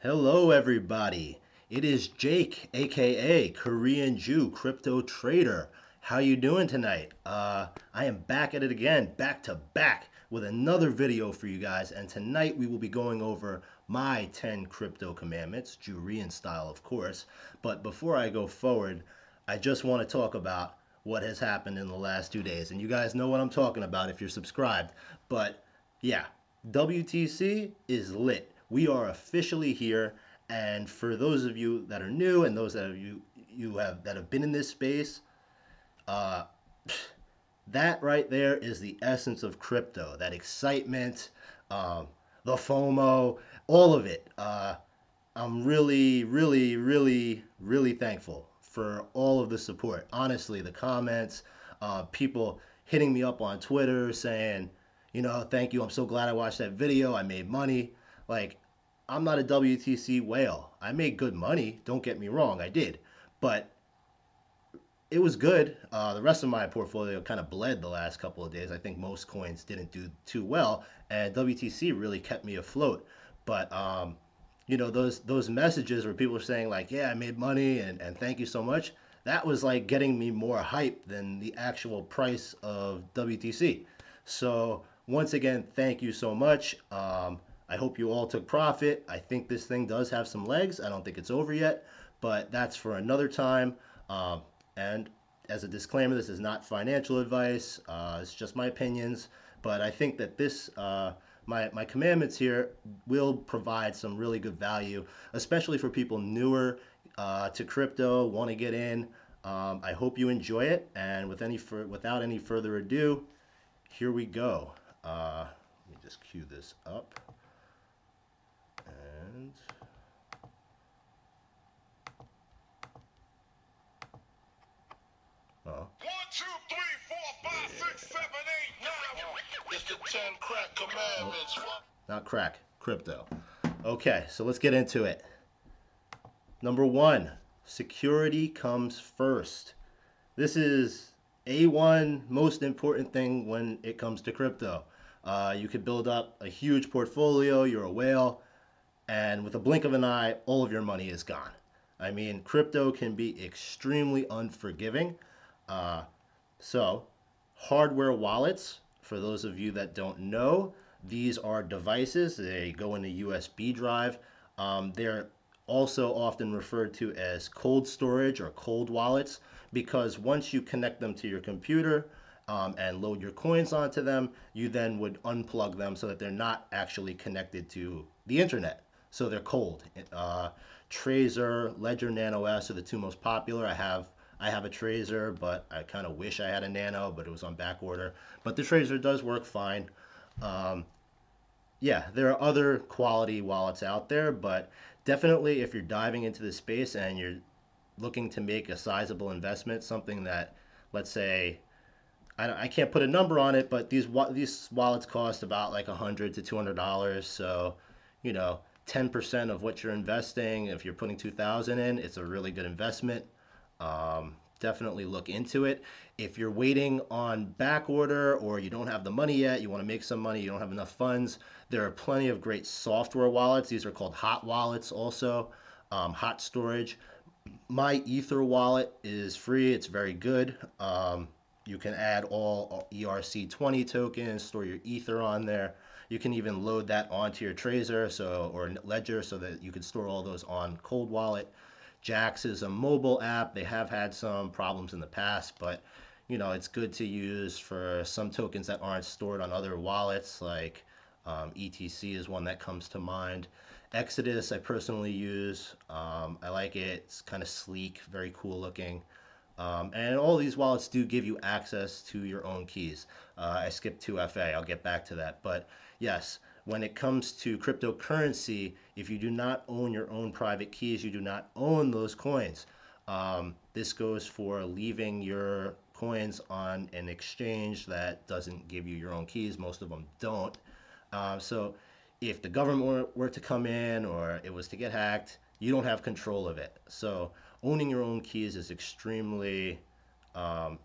Hello, everybody. It is Jake, aka Korean Jew Crypto Trader. How you doing tonight? I am back at it again, back to back, with another video for you guys. And tonight we will be going over my 10 crypto commandments, Jurian style, of course. But before I go forward, I just want to talk about what has happened in the last 2 days. And you guys know what I'm talking about if you're subscribed. But yeah, WTC is lit. We are officially here, and for those of you that are new and those that have been in this space, uh, that right there is the essence of crypto. That excitement, the FOMO, all of it. I'm really, really, really, really thankful for all of the support. Honestly, the comments, people hitting me up on Twitter saying, thank you. I'm so glad I watched that video. I made money. Like, I'm not a WTC whale. I made good money. Don't get me wrong. I did. But it was good. The rest of my portfolio kind of bled the last couple of days. I think most coins didn't do too well, and WTC really kept me afloat. But those messages where people are saying like, "Yeah, I made money and thank you so much." That was like getting me more hype than the actual price of WTC. So once again, thank you so much. I hope you all took profit. I think this thing does have some legs. I don't think it's over yet, but that's for another time. Um, and as a disclaimer, this is not financial advice. It's just my opinions. But I think that my commandments here will provide some really good value, especially for people newer to crypto, want to get in. I hope you enjoy it. And without any further ado, here we go. Let me just cue this up. And oh, 1, 2, 3, 4, 5, 6, 7, 8, 9. It's the 10 crack commandments. not crack, crypto. Okay, so let's get into it. Number one, security comes first. This is A1 most important thing when it comes to crypto. You could build up a huge portfolio, you're a whale, and with a blink of an eye, all of your money is gone. I mean, crypto can be extremely unforgiving. Uh, so, hardware wallets, for those of you that don't know, these are devices. They go in a USB drive. They're also often referred to as cold storage or cold wallets because once you connect them to your computer and load your coins onto them, you then would unplug them so that they're not actually connected to the internet. So they're cold. Tracer, Ledger Nano S are the two most popular. I have a Tracer, but I kind of wish I had a Nano, but it was on back order. But the Tracer does work fine. Um, yeah, there are other quality wallets out there, but definitely if you're diving into the space and you're looking to make a sizable investment, something that, let's say, I can't put a number on it, but these wallets cost about like $100 to $200. So, 10% of what you're investing, if you're putting 2,000 in, it's a really good investment. Definitely look into it. If you're waiting on back order or you don't have the money yet, you want to make some money, you don't have enough funds, there are plenty of great software wallets. These are called hot wallets also, hot storage. My Ether wallet is free. It's very good. You can add all ERC20 tokens, store your Ether on there. You can even load that onto your Tracer or Ledger so that you can store all those on Cold Wallet. Jax is a mobile app. They have had some problems in the past, but it's good to use for some tokens that aren't stored on other wallets, like ETC is one that comes to mind. Exodus, I personally use. I like it. It's kind of sleek, very cool looking. And all these wallets do give you access to your own keys. I skipped 2FA. I'll get back to that. But yes, when it comes to cryptocurrency, if you do not own your own private keys, you do not own those coins. This goes for leaving your coins on an exchange that doesn't give you your own keys. Most of them don't. So if the government were to come in or it was to get hacked, you don't have control of it. So owning your own keys is extremely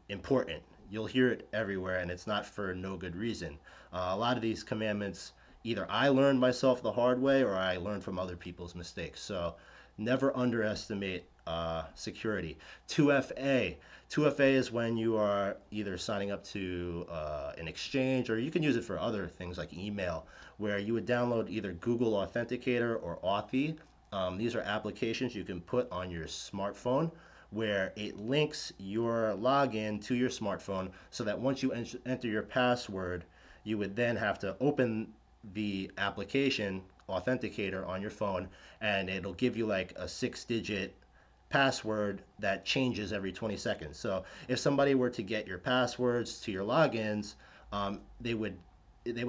important. You'll hear it everywhere, and it's not for no good reason. A lot of these commandments, either I learned myself the hard way or I learned from other people's mistakes. So never underestimate security. 2FA. 2FA is when you are either signing up to an exchange, or you can use it for other things like email, where you would download either Google Authenticator or Authy. These are applications you can put on your smartphone where it links your login to your smartphone so that once you enter your password, you would then have to open the application authenticator on your phone, and it'll give you like a 6 digit password that changes every 20 seconds. So if somebody were to get your passwords to your logins, they would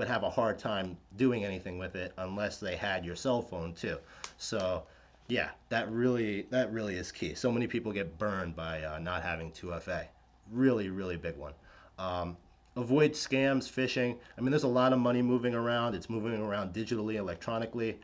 have a hard time doing anything with it unless they had your cell phone too. So yeah, that really is key. So many people get burned by not having 2FA. Really, really big one. Um, Avoid scams, phishing. I mean, there's a lot of money moving around. It's moving around digitally, electronically.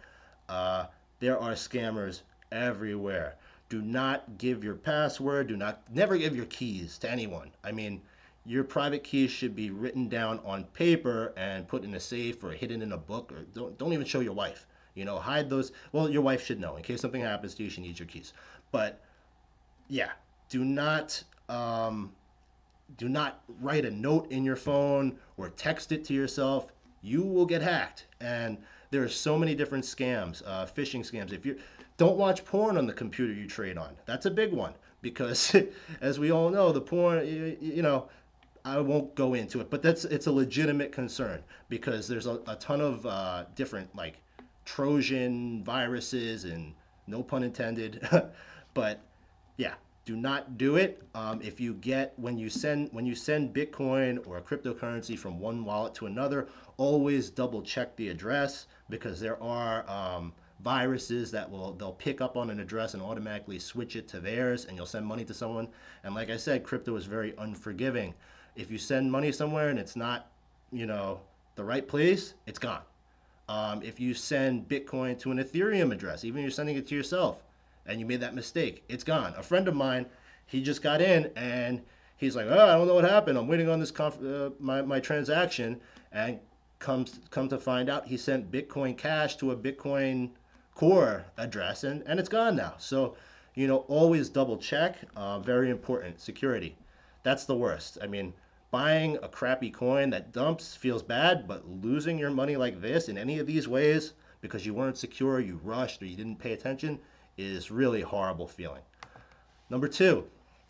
Uh, there are scammers everywhere. Do not give your password. Do not never give your keys to anyone. I mean, your private keys should be written down on paper and put in a safe or hidden in a book, or don't even show your wife. Hide those. Well, your wife should know in case something happens to you. She needs your keys. But yeah, do not do not write a note in your phone or text it to yourself. You will get hacked, and there are so many different scams, phishing scams. If you don't watch porn on the computer you trade on, that's a big one because, as we all know, the porn, I won't go into it, but it's a legitimate concern because there's a ton of different like Trojan viruses and no pun intended, but yeah, do not do it. If you get when you send Bitcoin or a cryptocurrency from one wallet to another, always double check the address because there are viruses that they'll pick up on an address and automatically switch it to theirs, and you'll send money to someone. And like I said, crypto is very unforgiving. If you send money somewhere and it's not, the right place, it's gone. If you send Bitcoin to an Ethereum address, even if you're sending it to yourself, and you made that mistake, it's gone. A friend of mine, he just got in and he's like, "Oh, I don't know what happened. I'm waiting on this my transaction," and come to find out, he sent Bitcoin Cash to a Bitcoin Core address, and it's gone now. So, always double check. Very important. Security. That's the worst. I mean, buying a crappy coin that dumps feels bad, but losing your money like this in any of these ways because you weren't secure, you rushed, or you didn't pay attention is really horrible feeling. Number two,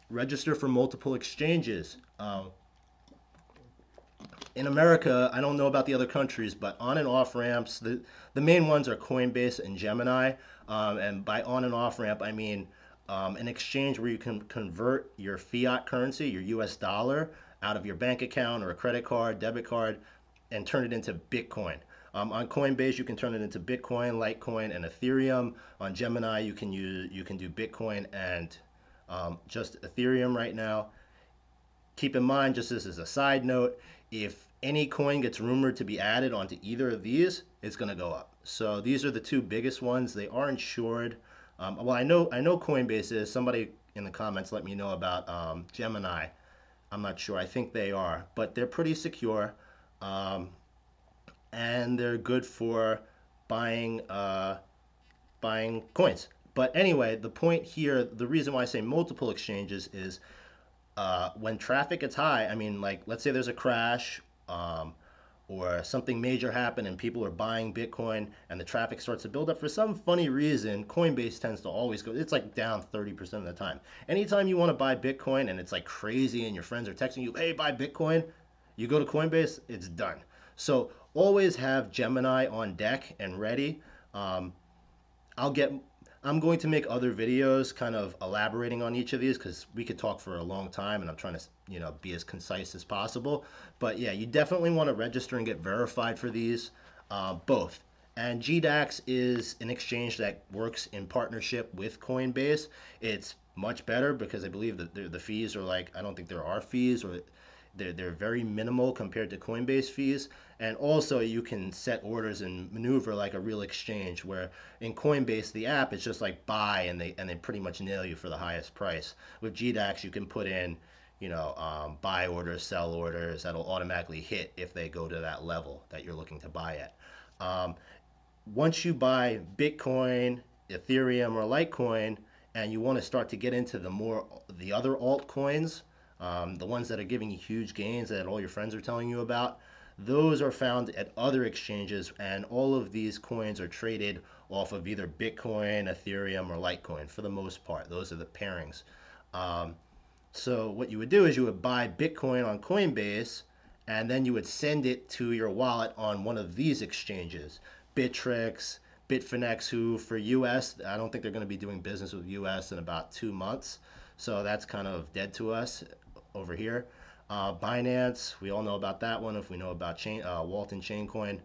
register for multiple exchanges. In America, I don't know about the other countries, but on and off ramps, the main ones are Coinbase and Gemini. And by on and off ramp, I mean an exchange where you can convert your fiat currency, your US dollar, out of your bank account or a credit card, debit card, and turn it into Bitcoin. On Coinbase, you can turn it into Bitcoin, Litecoin, and Ethereum. On Gemini, you can do Bitcoin and just Ethereum right now. Keep in mind, just this as a side note, if any coin gets rumored to be added onto either of these, it's going to go up. So these are the two biggest ones. They are insured. Well, I know Coinbase is. Somebody in the comments let me know about Gemini. I'm not sure. I think they are, but they're pretty secure, and they're good for buying buying coins. But anyway, the point here, the reason why I say multiple exchanges is when traffic gets high. I mean, like let's say there's a crash, or something major happened and people are buying Bitcoin and the traffic starts to build up. For some funny reason, Coinbase tends to always go, it's like down 30% of the time. Anytime you want to buy Bitcoin and it's like crazy and your friends are texting you, hey, buy Bitcoin, you go to Coinbase, it's done. So always have Gemini on deck and ready. Um, I'll get I'm going to make other videos kind of elaborating on each of these because we could talk for a long time and I'm trying to, be as concise as possible. But yeah, you definitely want to register and get verified for these, both. And GDAX is an exchange that works in partnership with Coinbase. It's much better because I believe that the fees are like, I don't think there are fees, or they're very minimal compared to Coinbase fees. And also you can set orders and maneuver like a real exchange, where in Coinbase the app is just like buy, and they pretty much nail you for the highest price. With GDAX you can put in, buy orders, sell orders that'll automatically hit if they go to that level that you're looking to buy at. Once you buy Bitcoin, Ethereum, or Litecoin, and you want to start to get into the other altcoins, the ones that are giving you huge gains that all your friends are telling you about, those are found at other exchanges, and all of these coins are traded off of either Bitcoin, Ethereum, or Litecoin for the most part. Those are the pairings. Um, so what you would do is you would buy Bitcoin on Coinbase, and then you would send it to your wallet on one of these exchanges, Bittrex, Bitfinex, who for US, I don't think they're going to be doing business with US in about 2 months. So that's kind of dead to us over here. Binance, we all know about that one if we know about Walton Chaincoin.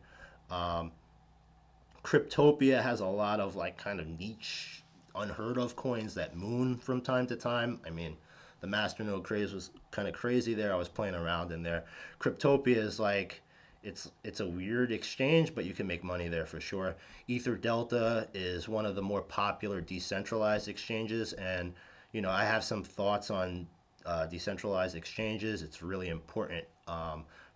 Um, Cryptopia has a lot of like kind of niche, unheard of coins that moon from time to time. I mean, the Masternode craze was kind of crazy there. I was playing around in there. Cryptopia is like it's a weird exchange, but you can make money there for sure. Ether Delta is one of the more popular decentralized exchanges, and I have some thoughts on decentralized exchanges. It's really important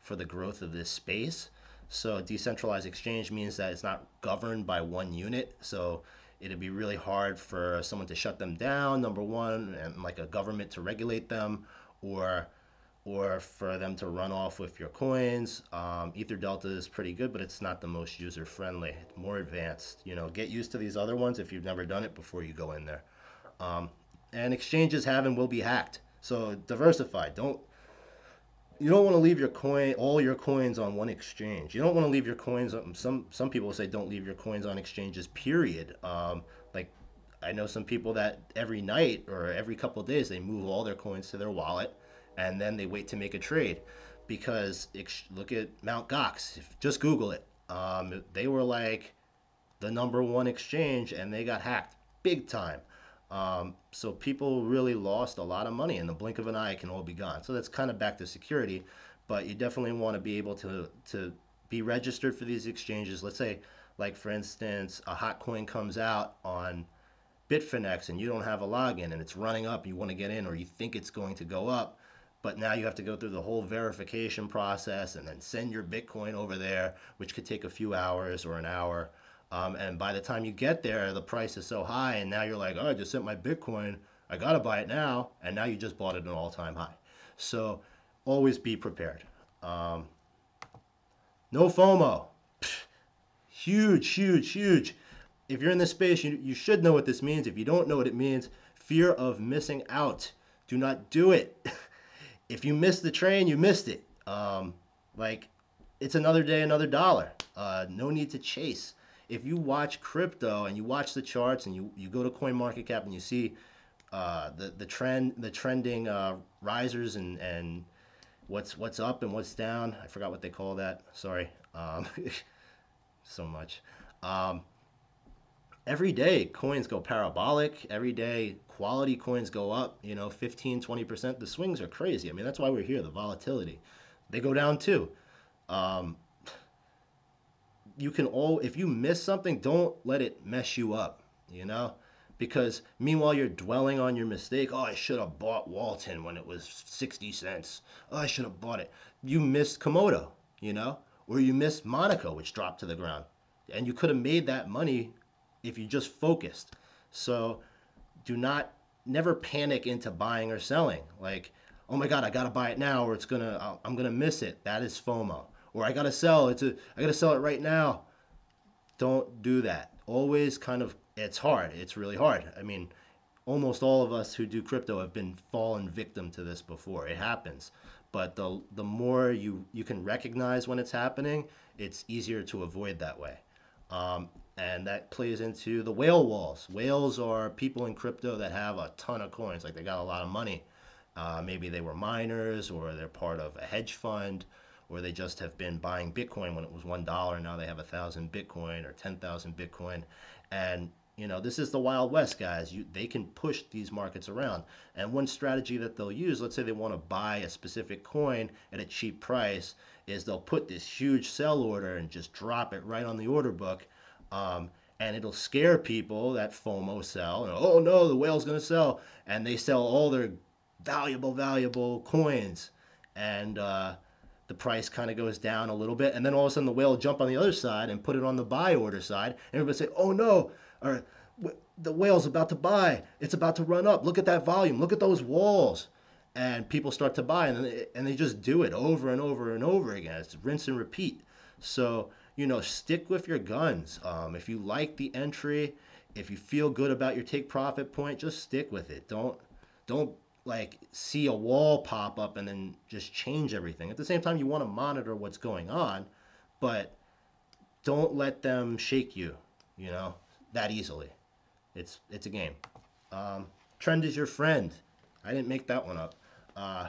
for the growth of this space. So decentralized exchange means that it's not governed by one unit. So it'd be really hard for someone to shut them down, number one, and like a government to regulate them, or or for them to run off with your coins. Ether Delta is pretty good, but it's not the most user friendly. It's more advanced. Get used to these other ones if you've never done it before you go in there. Um, and exchanges have and will be hacked. So diversify. You don't want to leave all your coins on one exchange. You don't want to leave your coins on some people say don't leave your coins on exchanges. Period. Like I know some people that every night or every couple of days they move all their coins to their wallet, and then they wait to make a trade, because look at Mount Gox. Just Google it. They were like the number one exchange, and they got hacked big time. So people really lost a lot of money in the blink of an eye. It can all be gone. So that's kind of back to security, but you definitely want to be able to be registered for these exchanges. Let's say, like for instance, a hot coin comes out on Bitfinex and you don't have a login and it's running up. You want to get in, or you think it's going to go up, but now you have to go through the whole verification process and then send your Bitcoin over there, which could take a few hours or an hour. And by the time you get there, the price is so high, and now you're like, oh, I just sent my Bitcoin. I got to buy it now. And now you just bought it at an all time high. So always be prepared. Um, no FOMO. Huge, huge, huge. If you're in this space, you should know what this means. If you don't know what it means, fear of missing out. Do not do it. If you missed the train, you missed it. Like, it's another day, another dollar. No need to chase. If you watch crypto and you watch the charts and you go to CoinMarketCap and you see the trending risers and what's up and what's down. I forgot what they call that. Sorry. So much. Um, every day coins go parabolic. Every day quality coins go up, 15, 20%. The swings are crazy. I mean, that's why we're here, the volatility. They go down too. Um, if you miss something, don't let it mess you up, you know? Because meanwhile you're dwelling on your mistake. Oh, I should have bought Walton when it was 60 cents. Oh, I should have bought it. You missed Komodo, or you missed Monaco, which dropped to the ground. And you could have made that money if you just focused. So do not never panic into buying or selling. Like, oh my God, I gotta buy it now, or I'm gonna miss it. That is FOMO. Or I gotta sell it right now. Don't do that. Always it's hard. It's really hard. I mean, almost all of us who do crypto have been fallen victim to this before. It happens. But the more you can recognize when it's happening, it's easier to avoid that way. And that plays into the whale walls. Whales are people in crypto that have a ton of coins, like they got a lot of money. Maybe they were miners, or they're part of a hedge fund, or they just have been buying Bitcoin when it was $1. Now they have 1,000 Bitcoin or 10,000 Bitcoin, and this is the Wild West, guys. They can push these markets around. And one strategy that they'll use, let's say they want to buy a specific coin at a cheap price, is they'll put this huge sell order and just drop it right on the order book. And it'll scare people that FOMO sell. And, oh no, the whale's going to sell. And they sell all their valuable coins. And the price kind of goes down a little bit, and then all of a sudden the whale will jump on the other side and put it on the buy order side, and everybody say, "Oh no!" or "The whale's about to buy. It's about to run up. Look at that volume. Look at those walls." And people start to buy, and they just do it over and over and over again. It's rinse and repeat. So stick with your guns. If you like the entry, if you feel good about your take profit point, just stick with it. Don't like see a wall pop up and then just change everything. At the same time, you want to monitor what's going on, but don't let them shake you, you know, that easily. It's a game. Trend is your friend. I didn't make that one up. Uh,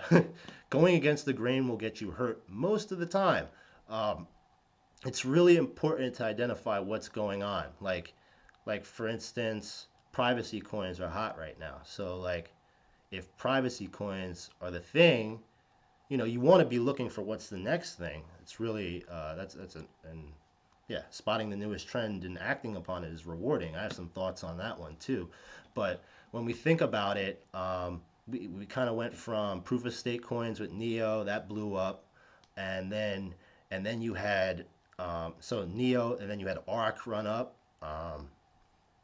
Going against the grain will get you hurt most of the time. Um, it's really important to identify what's going on. Like for instance, privacy coins are hot right now. So like, if privacy coins are the thing, you want to be looking for what's the next thing. It's really that's and yeah, spotting the newest trend and acting upon it is rewarding. I have some thoughts on that one too. But when we think about it, we kind of went from proof of stake coins with Neo that blew up, and then you had so Neo, and then you had Arc run up.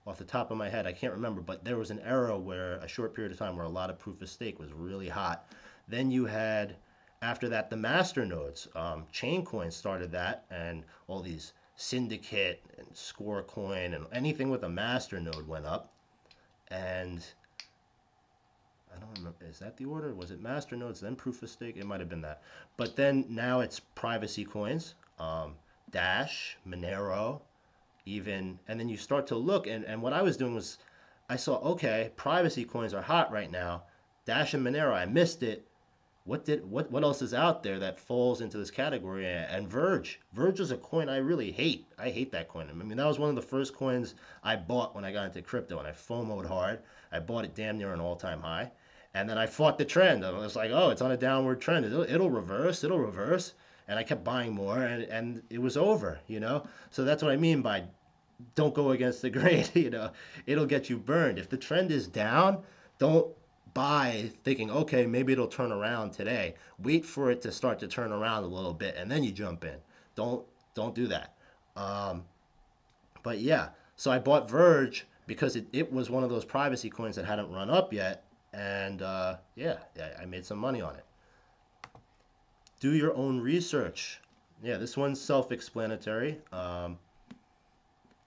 Off the top of my head, I can't remember, but there was an era where a short period of time where a lot of proof of stake was really hot. Then you had, after that, the master nodes. Chain coin started that, and all these syndicate and score coin and anything with a master node went up. And I don't remember, is that the order? Was it master nodes, then proof of stake? It might have been that. But then now it's privacy coins, Dash, Monero, even, and then you start to look, and what I was doing was I saw, okay, privacy coins are hot right now. Dash and Monero, I missed it. What else is out there that falls into this category? And Verge is a coin I really hate. I hate that coin. I mean, that was one of the first coins I bought when I got into crypto, and I FOMO'd hard. I bought it damn near an all-time high, and then I fought the trend. I was like, oh, it's on a downward trend. It'll reverse. It'll reverse. And I kept buying more, and it was over. So that's what I mean by don't go against the grain. It'll get you burned. If the trend is down, don't buy thinking, okay, maybe it'll turn around today. Wait for it to start to turn around a little bit, and then you jump in. Don't don't do that. Um, but yeah, so I bought Verge because it was one of those privacy coins that hadn't run up yet, and yeah, I made some money on it. Do your own research. Yeah, this one's self-explanatory.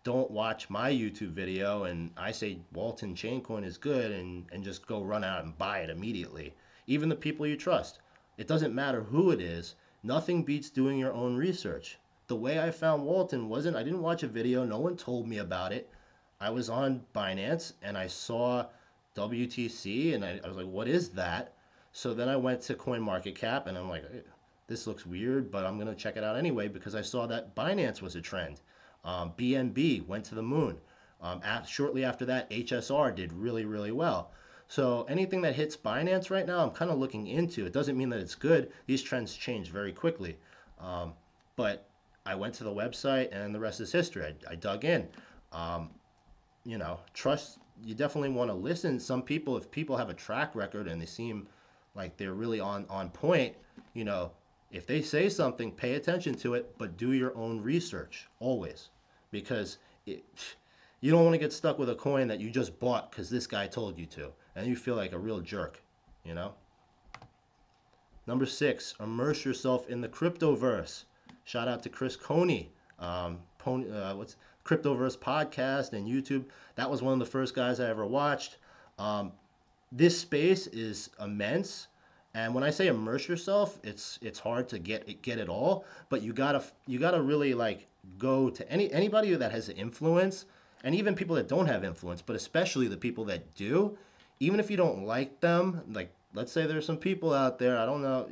Don't watch my YouTube video and I say Walton Chaincoin is good and just go run out and buy it immediately. Even the people you trust. It doesn't matter who it is. Nothing beats doing your own research. The way I found Walton wasn't, I didn't watch a video, no one told me about it. I was on Binance and I saw WTC and I was like, what is that? So then I went to CoinMarketCap and I'm like, this looks weird, but I'm going to check it out anyway because I saw that Binance was a trend. BNB went to the moon. Shortly after that, HSR did really, really well. So anything that hits Binance right now, I'm kind of looking into. It doesn't mean that it's good. These trends change very quickly. But I went to the website and the rest is history. I dug in. Um, Trust, you definitely want to listen. Some people, if people have a track record and they seem like they're really on point, you know, if they say something, pay attention to it, but do your own research always, because you don't want to get stuck with a coin that you just bought because this guy told you to, and you feel like a real jerk, you know. Number 6, immerse yourself in the cryptoverse. Shout out to Chris Coney, what's Cryptoverse podcast and YouTube. That was one of the first guys I ever watched. This space is immense. And when I say immerse yourself, it's hard to get it all, but you gotta really like go to anybody that has influence, and even people that don't have influence, but especially the people that do. Even if you don't like them, like let's say there's some people out there, I don't know,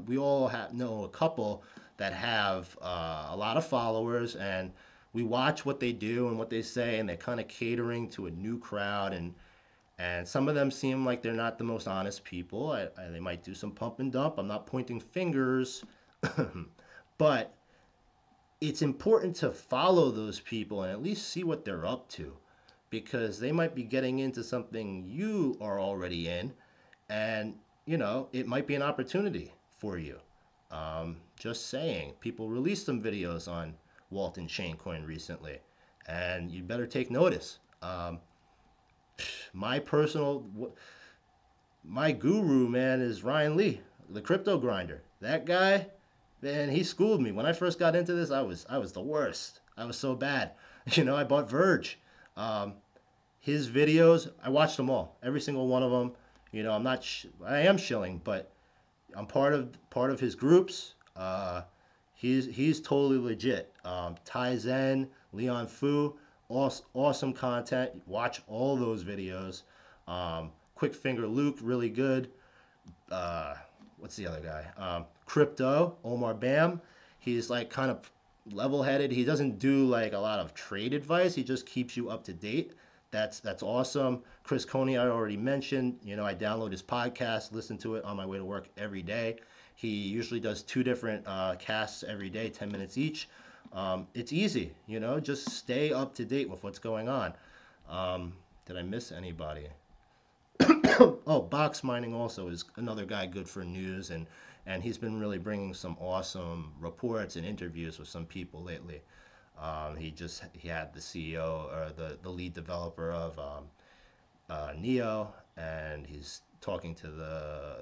we all know a couple that have a lot of followers, and we watch what they do and what they say, and they're kind of catering to a new crowd, and some of them seem like they're not the most honest people. They might do some pump and dump. I'm not pointing fingers. But it's important to follow those people and at least see what they're up to, because they might be getting into something you are already in, and it might be an opportunity for you. Just saying, people released some videos on Walton Chain Coin recently, and you better take notice. My personal, my guru, man, is Ryan Lee, the crypto grinder. That guy, man, he schooled me. When I first got into this, I was the worst. I was so bad. I bought Verge. Um, his videos, I watched them all, every single one of them. I'm not, I am shilling, but I'm part of his groups. He's totally legit. Tai Zen, Leon Fu, awesome content. Watch all those videos. Quick Finger Luke, really good. Uh, what's the other guy? Crypto, Omar Bam. He's like kind of level headed. He doesn't do like a lot of trade advice. He just keeps you up to date. That's awesome. Chris Coney, I already mentioned. I download his podcast, listen to it on my way to work every day. He usually does two different casts every day, 10 minutes each. It's easy, just stay up to date with what's going on. Did I miss anybody? Oh, Box Mining also is another guy good for news, and he's been really bringing some awesome reports and interviews with some people lately. He had the CEO or the lead developer of Neo, and he's talking to the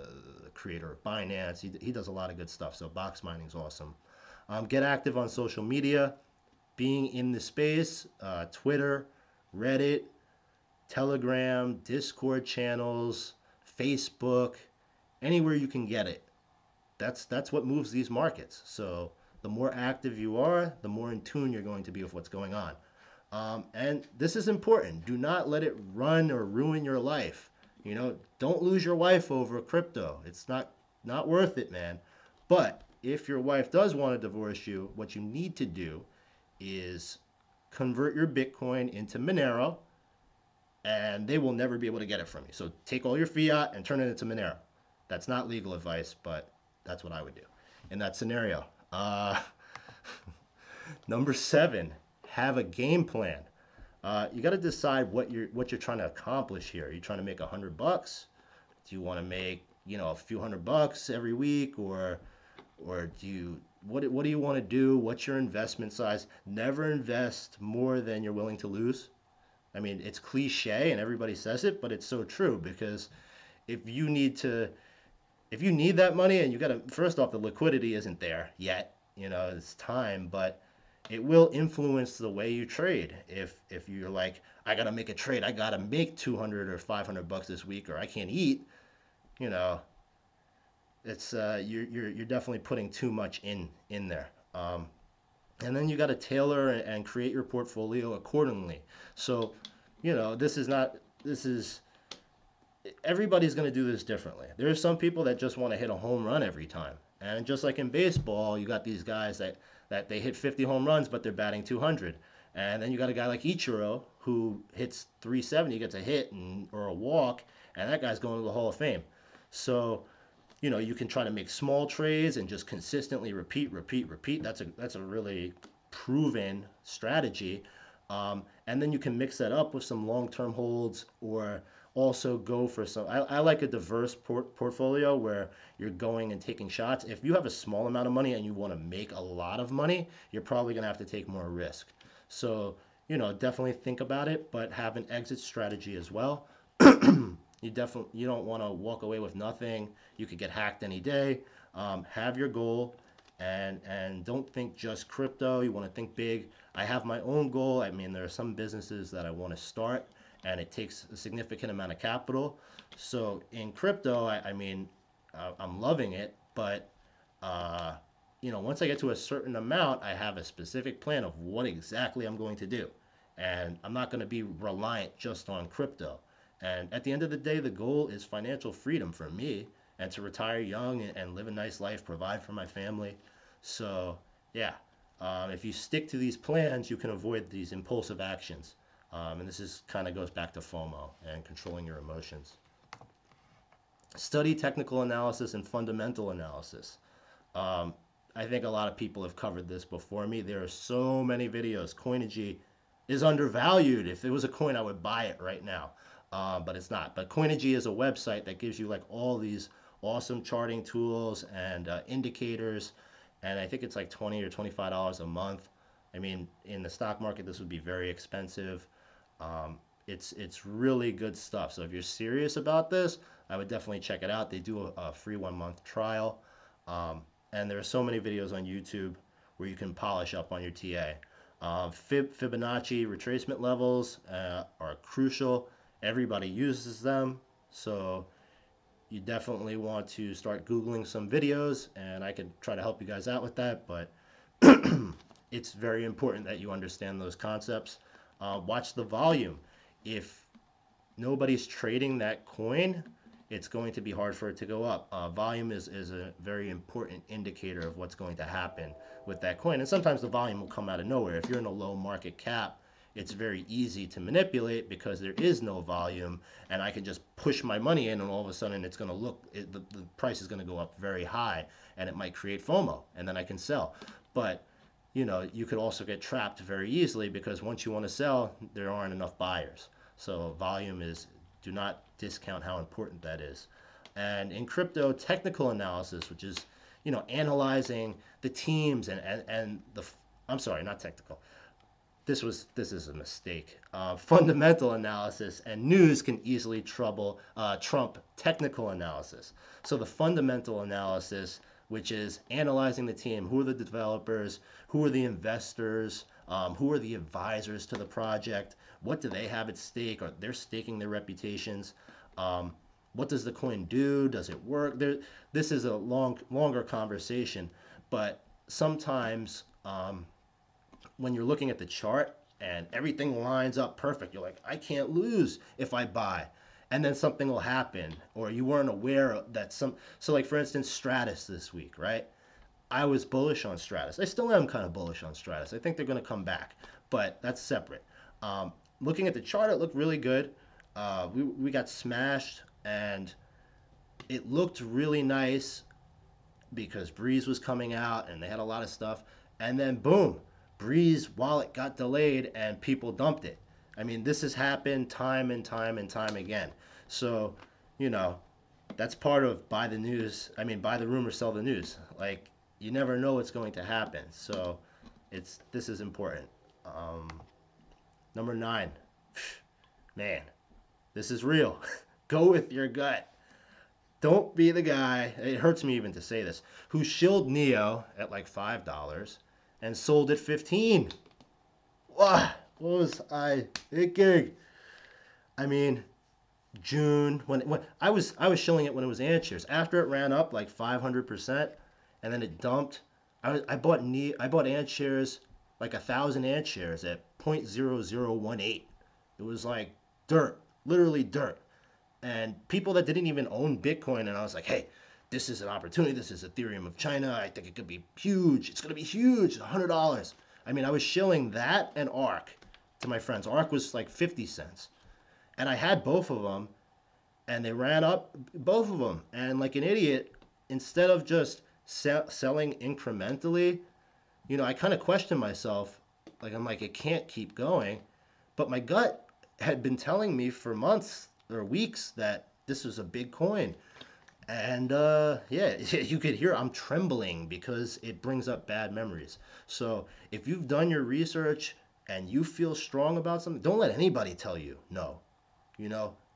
creator of Binance. He does a lot of good stuff. So Box Mining's awesome. Get active on social media, being in the space, Twitter, Reddit, Telegram, Discord channels, Facebook, anywhere you can get it. That's what moves these markets. So the more active you are, the more in tune you're going to be with what's going on. And this is important. Do not let it run or ruin your life. Don't lose your wife over crypto. It's not worth it, man. But if your wife does want to divorce you, what you need to do is convert your Bitcoin into Monero, and they will never be able to get it from you. So take all your fiat and turn it into Monero. That's not legal advice, but that's what I would do in that scenario. Number 7, have a game plan. You got to decide what you're trying to accomplish here. Are you trying to make $100? Do you want to make a few $100 every week, or what do you want to do? What's your investment size? Never invest more than you're willing to lose. I mean, it's cliche and everybody says it, but it's so true, because if you need to if you need that money, and you got to, first off, the liquidity isn't there yet, it's time, but it will influence the way you trade. If you're like, I got to make a trade, I got to make 200 or $500 this week, or I can't eat, you know, it's you're definitely putting too much in there. And then you got to tailor and create your portfolio accordingly. So, this is not this is everybody's going to do this differently. There's some people that just want to hit a home run every time. And just like in baseball, you got these guys that they hit 50 home runs, but they're batting 200. And then you got a guy like Ichiro who hits 370, gets a hit or a walk, and that guy's going to the Hall of Fame. So, you can try to make small trades and just consistently repeat, repeat, repeat. That's a really proven strategy. And then you can mix that up with some long-term holds, or also go for some. I like a diverse portfolio where you're going and taking shots. If you have a small amount of money and you want to make a lot of money, you're probably going to have to take more risk. So, definitely think about it, but have an exit strategy as well. You don't want to walk away with nothing. You could get hacked any day. Have your goal, and don't think just crypto. You want to think big. I have my own goal. I mean, there are some businesses that I want to start, and it takes a significant amount of capital. So in crypto, I'm loving it, but once I get to a certain amount, I have a specific plan of what exactly I'm going to do, and I'm not going to be reliant just on crypto. And at the end of the day, the goal is financial freedom for me, and to retire young and live a nice life, provide for my family. So yeah, if you stick to these plans, you can avoid these impulsive actions. And this is kind of goes back to FOMO and controlling your emotions. Study technical analysis and fundamental analysis. I think a lot of people have covered this before me. There are so many videos. Coinigy is undervalued. If it was a coin, I would buy it right now. But it's not. But Coinigy is a website that gives you like all these awesome charting tools and indicators, and I think it's like $20 or $25 a month. I mean, in the stock market, this would be very expensive. It's really good stuff. So if you're serious about this, I would definitely check it out. They do a free 1 month trial, and there are so many videos on YouTube where you can polish up on your TA. Fibonacci retracement levels are crucial. Everybody uses them, so you definitely want to start Googling some videos, and I could try to help you guys out with that, but it's very important that you understand those concepts. Watch the volume. If nobody's trading that coin, it's going to be hard for it to go up. Volume is a very important indicator of what's going to happen with that coin. And sometimes the volume will come out of nowhere. If you're in a low market cap, it's very easy to manipulate because there is no volume, and I can just push my money in, and all of a sudden it's going to the price is going to go up very high, and it might create FOMO, and then I can sell. But you could also get trapped very easily because once you want to sell, there aren't enough buyers. So volume is, do not discount how important that is. And in crypto, technical analysis, which is, analyzing the teams and I'm sorry, not technical. This is a mistake. Fundamental analysis and news can easily trump technical analysis. So the fundamental analysis, which is analyzing the team, who are the developers, who are the investors, who are the advisors to the project, what do they have at stake? Are they staking their reputations? What does the coin do? Does it work? This is a longer conversation, but sometimes when you're looking at the chart and everything lines up perfect, you're like, I can't lose if I buy. And then something will happen, or you weren't aware that so like for instance, Stratus this week, right? I was bullish on Stratus. I still am kind of bullish on Stratus. I think they're going to come back, but that's separate. Looking at the chart, it looked really good. We got smashed, and it looked really nice because Breeze was coming out and they had a lot of stuff. And then boom, Breeze wallet got delayed and people dumped it. I mean, this has happened time and time and time again. So, that's part of buy the news. I mean, buy the rumor, sell the news. Like, you never know what's going to happen. So, this is important. Number 9, man, this is real. Go with your gut. Don't be the guy, it hurts me even to say this, who shilled Neo at like $5 and sold at 15. What was I thinking? I mean, June when I was shilling it when it was ant shares. After it ran up like 500% and then it dumped, I bought ant shares, like 1,000 ant shares at 0.0018. It was like dirt, literally dirt. And people that didn't even own Bitcoin, and I was like, hey, this is an opportunity. This is Ethereum of China. I think it could be huge. It's going to be huge. $100. I mean, I was shilling that and ARK to my friends. ARK was like 50 cents. And I had both of them, and they ran up both of them. And like an idiot, instead of just selling incrementally, I kind of questioned myself. Like, I'm like, it can't keep going. But my gut had been telling me for months or weeks that this was a big coin. And yeah, you could hear I'm trembling because it brings up bad memories. So if you've done your research and you feel strong about something, don't let anybody tell you no.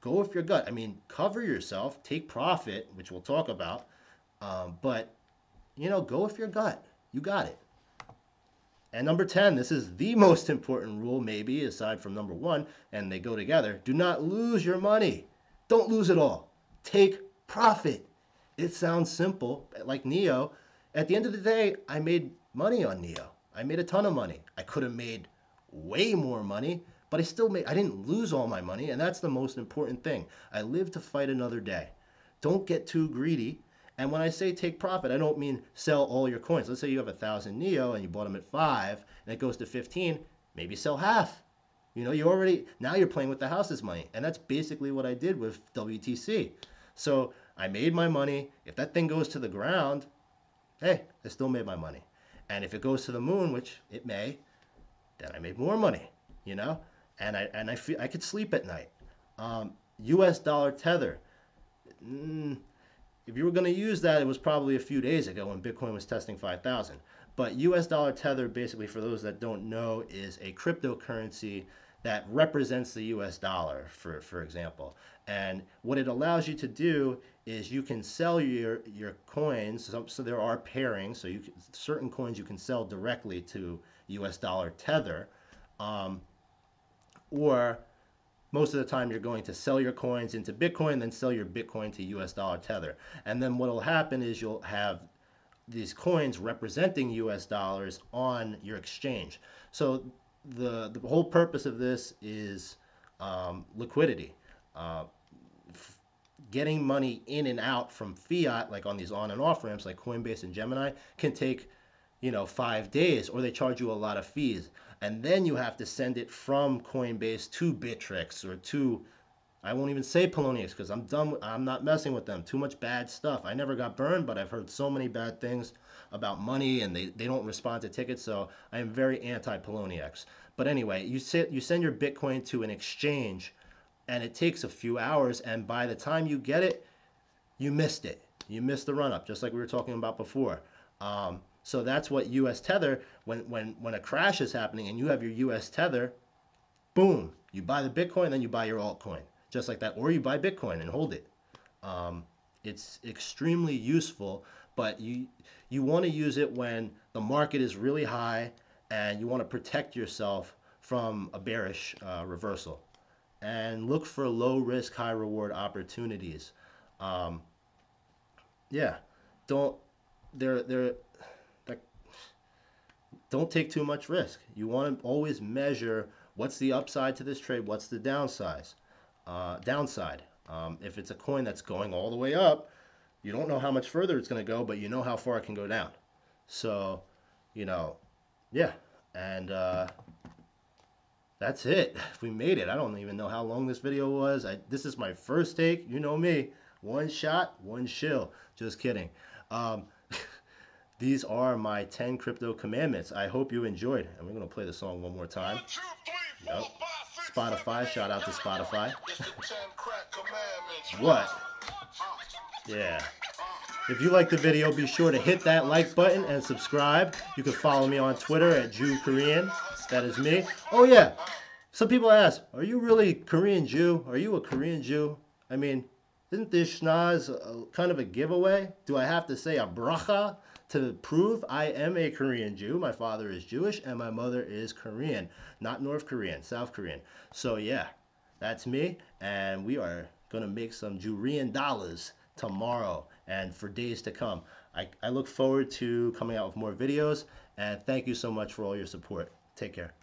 Go with your gut. I mean, cover yourself, take profit, which we'll talk about. But go with your gut. You got it. And number 10, this is the most important rule, maybe, aside from number 1, and they go together. Do not lose your money. Don't lose it all. Take profit. It sounds simple, like Neo. At the end of the day, I made money on Neo. I made a ton of money. I could have made way more money, but I didn't lose all my money, and that's the most important thing. I live to fight another day. Don't get too greedy. And when I say take profit, I don't mean sell all your coins. Let's say you have 1,000 Neo and you bought them at 5 and it goes to 15, maybe sell half. Now you're playing with the house's money. And that's basically what I did with WTC. So I made my money. If that thing goes to the ground, hey, I still made my money. And if it goes to the moon, which it may, then I made more money, and I feel I could sleep at night. US dollar tether. if you were going to use that, it was probably a few days ago when Bitcoin was testing 5,000. But US dollar tether, basically, for those that don't know, is a cryptocurrency that represents the US dollar, for example. And what it allows you to do is you can sell your coins. So there are pairings. So certain coins you can sell directly to US dollar tether. Um, or most of the time you're going to sell your coins into Bitcoin, then sell your Bitcoin to US dollar tether. And then what will happen is you'll have these coins representing US dollars on your exchange. So the whole purpose of this is liquidity. Uh, Getting money in and out from fiat, like on these on and off ramps like Coinbase and Gemini, can take 5 days, or they charge you a lot of fees. And then you have to send it from Coinbase to Bittrex or to, I won't even say Poloniex because I'm done. I'm not messing with them. Too much bad stuff. I never got burned, but I've heard so many bad things about money, and they don't respond to tickets. So I am very anti Poloniex. But anyway, you send your Bitcoin to an exchange, and it takes a few hours. And by the time you get it, you missed it. You missed the run up, just like we were talking about before. So that's what US Tether. When a crash is happening and you have your US Tether, boom, you buy the Bitcoin, then you buy your altcoin, just like that, or you buy Bitcoin and hold it. It's extremely useful, but you want to use it when the market is really high and you want to protect yourself from a bearish reversal. And look for low risk, high reward opportunities. Um, yeah, don't they're don't take too much risk. You want to always measure what's the upside to this trade, what's the downside. If it's a coin that's going all the way up, you don't know how much further it's going to go, but you know how far it can go down. So, yeah, and that's it. We made it. I don't even know how long this video was. This is my first take. You know me. One shot, one shill. Just kidding. Um, These are my 10 crypto commandments. I hope you enjoyed. And we're going to play the song one more time. 1, 2, 3, 4, Yep. 5, 6, Spotify. Shout out to Spotify. It's the 10 crack commandments. What? Yeah. If you like the video, be sure to hit that like button and subscribe. You can follow me on Twitter at Jew Korean. That is me. Oh, yeah. Some people ask, are you really Korean Jew? Are you a Korean Jew? I mean, isn't this schnoz kind of a giveaway? Do I have to say a bracha to prove I am a Korean Jew? My father is Jewish and my mother is Korean. Not North Korean, South Korean. So yeah, that's me. And we are going to make some Jurian dollars tomorrow and for days to come. I look forward to coming out with more videos. And thank you so much for all your support. Take care.